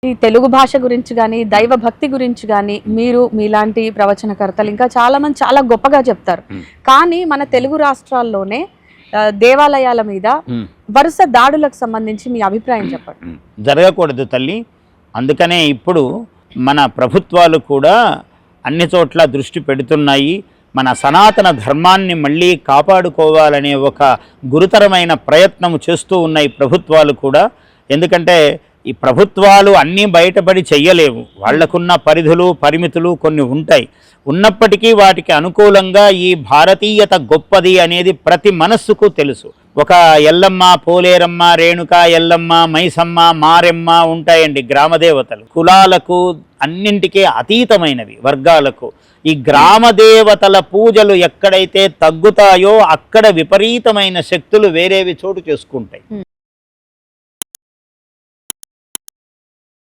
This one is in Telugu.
ఈ తెలుగు భాష గురించి కానీ దైవ భక్తి గురించి కానీ మీరు మీలాంటి ప్రవచనకర్తలు ఇంకా చాలా మంది చాలా గొప్పగా చెప్తారు. కానీ మన తెలుగు రాష్ట్రాల్లోనే దేవాలయాల మీద వరుస దాడులకు సంబంధించి మీ అభిప్రాయం చెప్పండి. జరగకూడదు తల్లి. అందుకనే ఇప్పుడు మన ప్రభుత్వాలు కూడా అన్ని చోట్ల దృష్టి పెడుతున్నాయి. మన సనాతన ధర్మాన్ని మళ్ళీ కాపాడుకోవాలనే ఒక గురుతరమైన ప్రయత్నం చేస్తూ ఉన్నాయి ప్రభుత్వాలు కూడా. ఎందుకంటే ఈ ప్రభుత్వాలు అన్నీ బయటపడి చెయ్యలేవు. వాళ్లకున్న పరిధులు పరిమితులు కొన్ని ఉంటాయి. ఉన్నప్పటికీ వాటికి అనుకూలంగా ఈ భారతీయత గొప్పది అనేది ప్రతి మనస్సుకు తెలుసు. ఒక ఎల్లమ్మ, పోలేరమ్మ, రేణుక, ఎల్లమ్మ, మైసమ్మ, మారెమ్మ ఉంటాయండి గ్రామదేవతలు. కులాలకు అన్నింటికీ అతీతమైనవి, వర్గాలకు. ఈ గ్రామదేవతల పూజలు ఎక్కడైతే తగ్గుతాయో అక్కడ విపరీతమైన శక్తులు వేరేవి చోటు చేసుకుంటాయి.